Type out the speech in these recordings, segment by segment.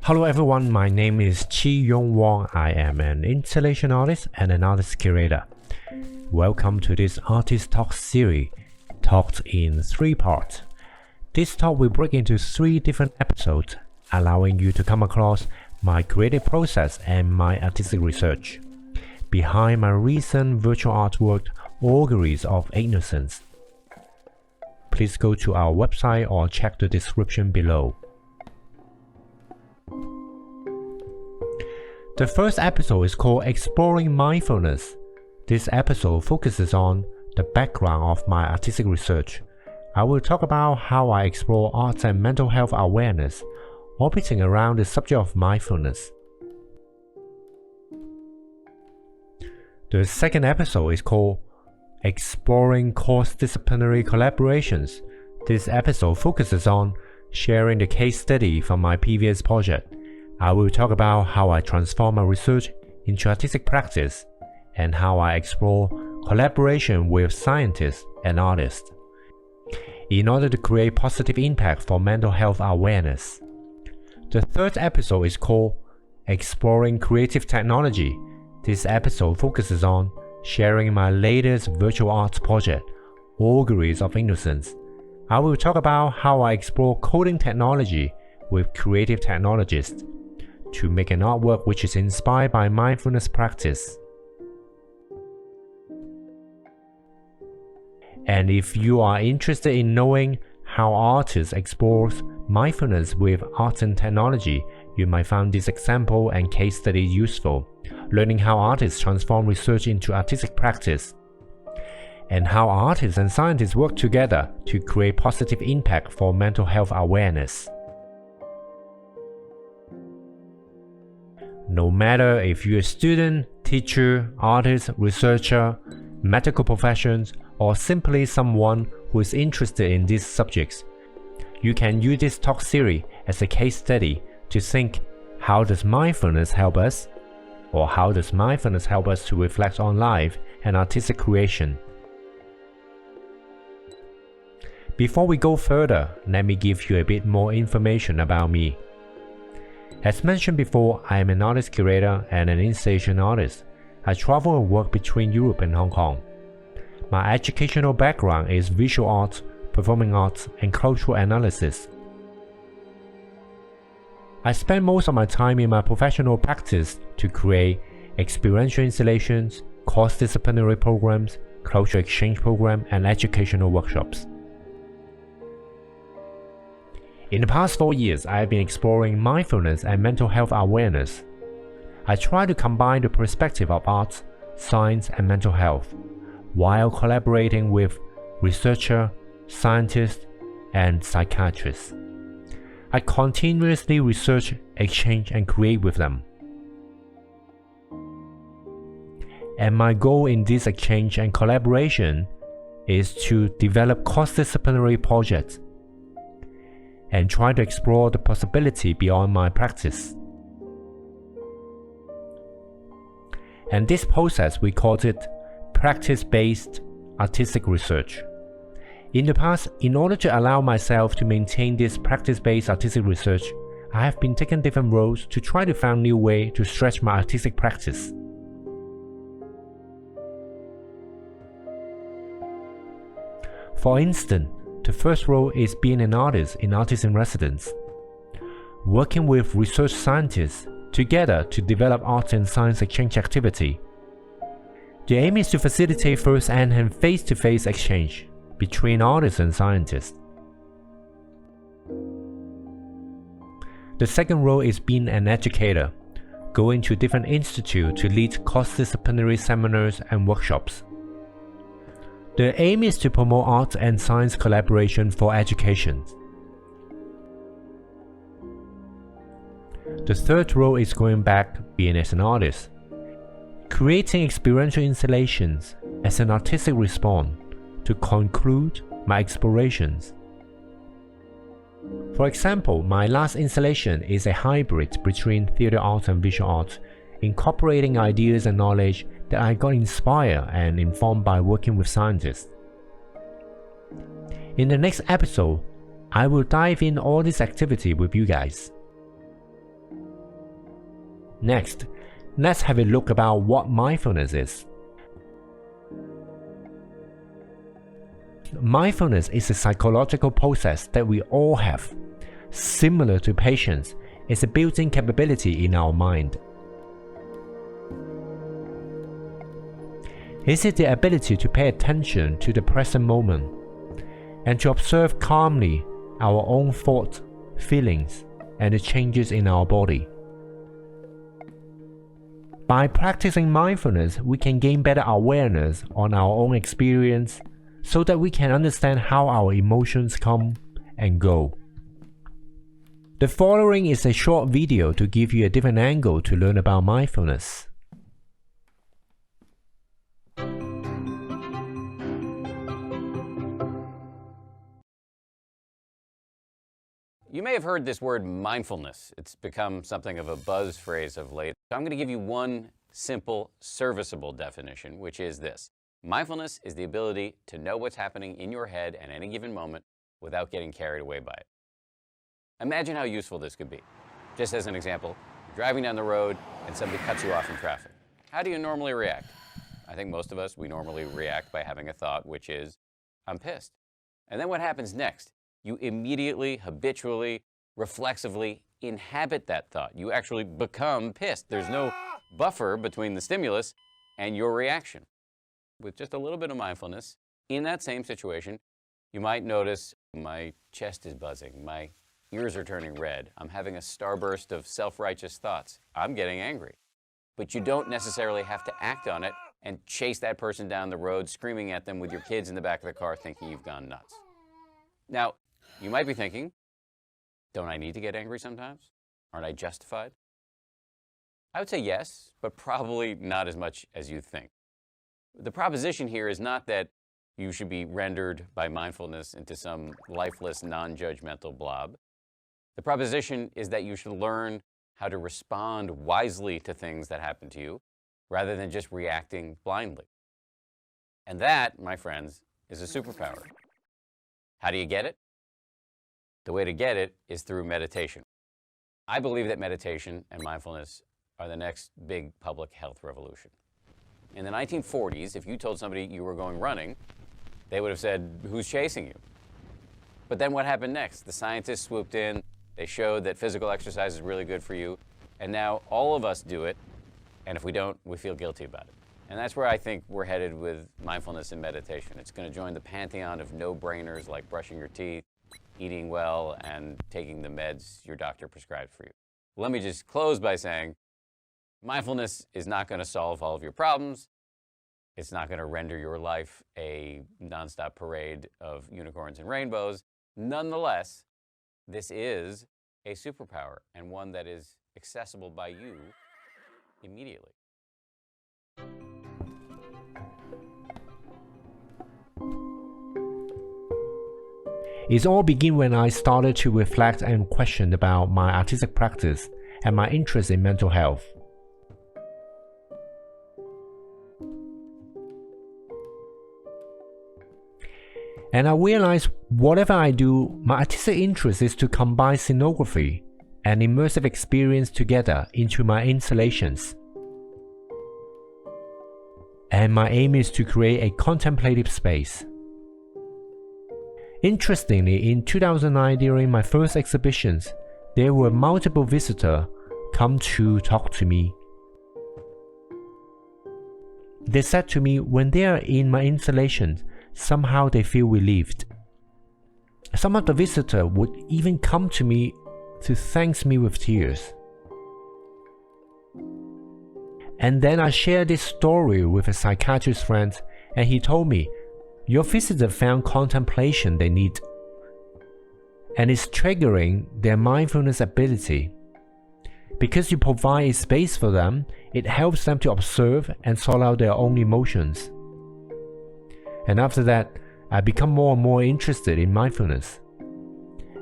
Hello everyone, my name is Chi Yong Wong. I am an installation artist and an artist curator. Welcome to this Artist Talk series, talked in 3 parts. This talk will break into 3 different episodes, allowing you to come across my creative process and my artistic research. Behind my recent virtual artwork, Auguries of Innocence. Please go to our website or check the description below. The first episode is called Exploring Mindfulness. This episode focuses on the background of my artistic research. I will talk about how I explore arts and mental health awareness, orbiting around the subject of mindfulness. The second episode is called Exploring Cross-Disciplinary Collaborations. This episode focuses on sharing the case study from my previous project. I will talk about how I transform my research into artistic practice and how I explore collaboration with scientists and artists in order to create positive impact for mental health awareness. The third episode is called Exploring Creative Technology. This episode focuses on sharing my latest virtual arts project, Auguries of Innocence. I will talk about how I explore coding technology with creative technologists to make an artwork which is inspired by mindfulness practice. And if you are interested in knowing how artists explore mindfulness with art and technology, you might find this example and case study useful, learning how artists transform research into artistic practice, and how artists and scientists work together to create positive impact for mental health awareness. No matter if you're a student, teacher, artist, researcher, medical professionals, or simply someone who is interested in these subjects, you can use this talk series as a case study to think, how does mindfulness help us? Or how does mindfulness help us to reflect on life and artistic creation? Before we go further, let me give you a bit more information about me. As mentioned before, I am an artist curator and an installation artist. I travel and work between Europe and Hong Kong. My educational background is visual arts, performing arts, and cultural analysis. I spend most of my time in my professional practice to create experiential installations, cross-disciplinary programs, cultural exchange programs, and educational workshops. In the past 4 years, I have been exploring mindfulness and mental health awareness. I try to combine the perspective of arts, science, and mental health, while collaborating with researchers, scientists, and psychiatrists. I continuously research, exchange, and create with them. And my goal in this exchange and collaboration is to develop cross-disciplinary projects and try to explore the possibility beyond my practice. And this process, we called it practice-based artistic research. In the past, in order to allow myself to maintain this practice-based artistic research, I have been taking different roles to try to find new ways to stretch my artistic practice. For instance, the first role is being an artist in Artist in Residence, working with research scientists together to develop arts and science exchange activity. The aim is to facilitate first-hand and face-to-face exchange between artists and scientists. The second role is being an educator, going to different institutes to lead cross-disciplinary seminars and workshops. The aim is to promote art and science collaboration for education. The third role is going back, being as an artist, creating experiential installations as an artistic response to conclude my explorations. For example, my last installation is a hybrid between theater art and visual art, incorporating ideas and knowledge that I got inspired and informed by working with scientists. In the next episode, I will dive in all this activity with you guys. Next, let's have a look about what mindfulness is. Mindfulness is a psychological process that we all have. Similar to patience, it's a built-in capability in our mind. It is the ability to pay attention to the present moment and to observe calmly our own thoughts, feelings, and the changes in our body. By practicing mindfulness, we can gain better awareness on our own experience so that we can understand how our emotions come and go. The following is a short video to give you a different angle to learn about mindfulness. You may have heard this word mindfulness. It's become something of a buzz phrase of late. So I'm going to give you one simple, serviceable definition, which is this. Mindfulness is the ability to know what's happening in your head at any given moment without getting carried away by it. Imagine how useful this could be. Just as an example, you're driving down the road and somebody cuts you off in traffic. How do you normally react? I think most of us, we normally react by having a thought, which is, I'm pissed. And then what happens next? You immediately, habitually, reflexively inhabit that thought. You actually become pissed. There's no buffer between the stimulus and your reaction. With just a little bit of mindfulness, in that same situation, you might notice my chest is buzzing, my ears are turning red, I'm having a starburst of self-righteous thoughts, I'm getting angry. But you don't necessarily have to act on it and chase that person down the road, screaming at them with your kids in the back of the car thinking you've gone nuts. Now, you might be thinking, don't I need to get angry sometimes? Aren't I justified? I would say yes, but probably not as much as you think. The proposition here is not that you should be rendered by mindfulness into some lifeless, non-judgmental blob. The proposition is that you should learn how to respond wisely to things that happen to you, rather than just reacting blindly. And that, my friends, is a superpower. How do you get it? The way to get it is through meditation. I believe that meditation and mindfulness are the next big public health revolution. In the 1940s, if you told somebody you were going running, they would have said, who's chasing you? But then what happened next? The scientists swooped in, they showed that physical exercise is really good for you, and now all of us do it, and if we don't, we feel guilty about it. And that's where I think we're headed with mindfulness and meditation. It's going to join the pantheon of no-brainers like brushing your teeth, eating well, and taking the meds your doctor prescribed for you. Let me just close by saying, mindfulness is not going to solve all of your problems. It's not going to render your life a nonstop parade of unicorns and rainbows. Nonetheless, this is a superpower, and one that is accessible by you immediately. It all began when I started to reflect and question about my artistic practice and my interest in mental health. And I realized whatever I do, my artistic interest is to combine scenography and immersive experience together into my installations. And my aim is to create a contemplative space. Interestingly, in 2009 during my first exhibitions, there were multiple visitors come to talk to me. They said to me when they are in my installations, somehow they feel relieved. Some of the visitors would even come to me to thank me with tears. And then I shared this story with a psychiatrist friend, and he told me, your visitor found contemplation they need, and it's triggering their mindfulness ability. Because you provide a space for them, it helps them to observe and sort out their own emotions. And after that, I become more and more interested in mindfulness.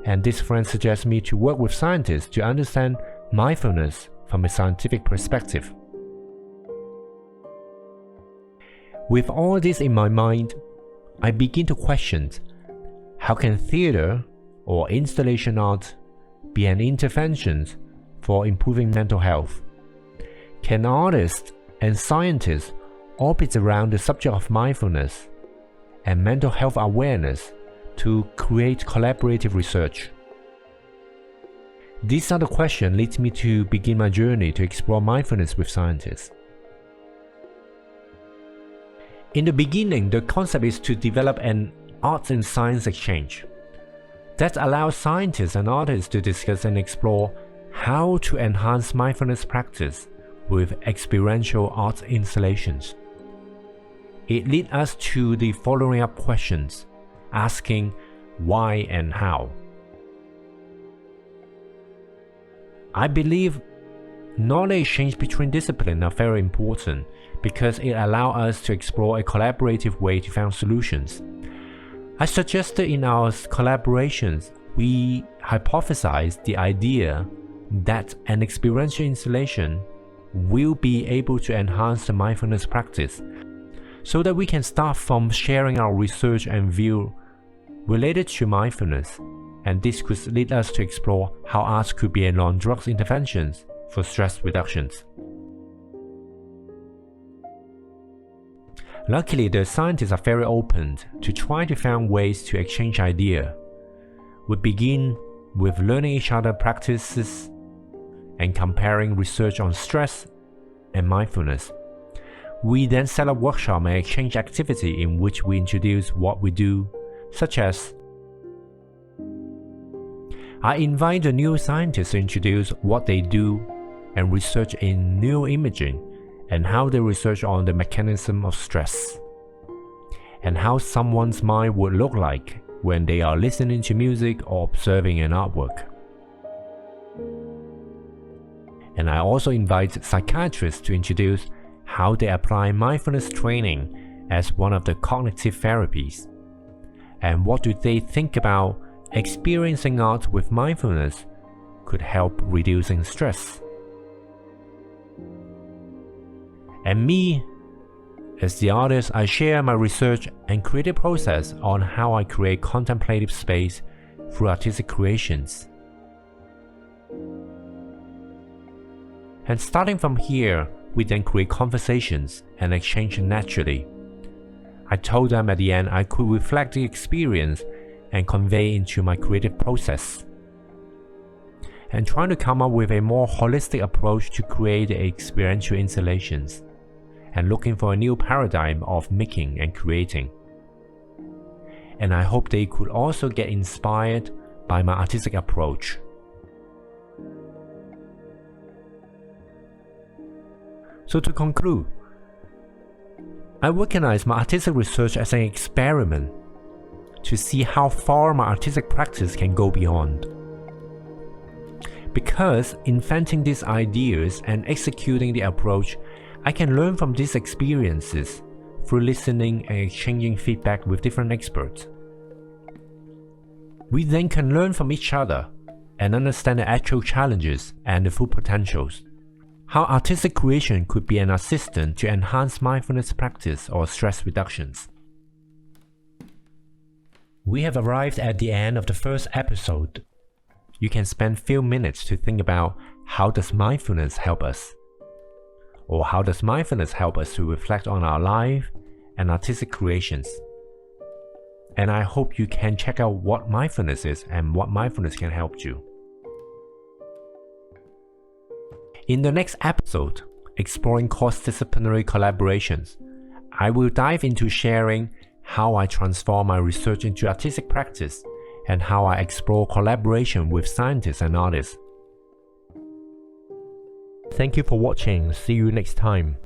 And this friend suggests me to work with scientists to understand mindfulness from a scientific perspective. With all this in my mind, I begin to question, how can theater or installation art be an intervention for improving mental health? Can artists and scientists orbit around the subject of mindfulness and mental health awareness to create collaborative research? These are the questions that lead me to begin my journey to explore mindfulness with scientists. In the beginning, the concept is to develop an arts and science exchange that allows scientists and artists to discuss and explore how to enhance mindfulness practice with experiential art installations. It leads us to the following up questions, asking why and how. I believe knowledge exchange between disciplines are very important because it allows us to explore a collaborative way to find solutions. I suggested in our collaborations, we hypothesize the idea that an experiential installation will be able to enhance the mindfulness practice so that we can start from sharing our research and view related to mindfulness, and this could lead us to explore how art could be a non-drug interventions for stress reductions. Luckily, the scientists are very open to try to find ways to exchange ideas. We begin with learning each other's practices and comparing research on stress and mindfulness. We then set up workshop and exchange activity in which we introduce what we do, such as I invite the new scientists to introduce what they do and research in neuroimaging and how they research on the mechanism of stress, and how someone's mind would look like when they are listening to music or observing an artwork. And I also invite psychiatrists to introduce how they apply mindfulness training as one of the cognitive therapies, and what do they think about experiencing art with mindfulness could help reducing stress. And me, as the artist, I share my research and creative process on how I create contemplative space through artistic creations. And starting from here, we then create conversations and exchange naturally. I told them at the end I could reflect the experience and convey into my creative process, and trying to come up with a more holistic approach to create experiential installations, and looking for a new paradigm of making and creating. And I hope they could also get inspired by my artistic approach. So to conclude, I recognize my artistic research as an experiment to see how far my artistic practice can go beyond. Because inventing these ideas and executing the approach, I can learn from these experiences through listening and exchanging feedback with different experts. We then can learn from each other and understand the actual challenges and the full potentials. How artistic creation could be an assistant to enhance mindfulness practice or stress reductions. We have arrived at the end of the first episode. You can spend few minutes to think about how does mindfulness help us? Or how does mindfulness help us to reflect on our life and artistic creations? And I hope you can check out what mindfulness is and what mindfulness can help you. In the next episode, exploring cross-disciplinary collaborations, I will dive into sharing how I transform my research into artistic practice and how I explore collaboration with scientists and artists. Thank you for watching. See you next time.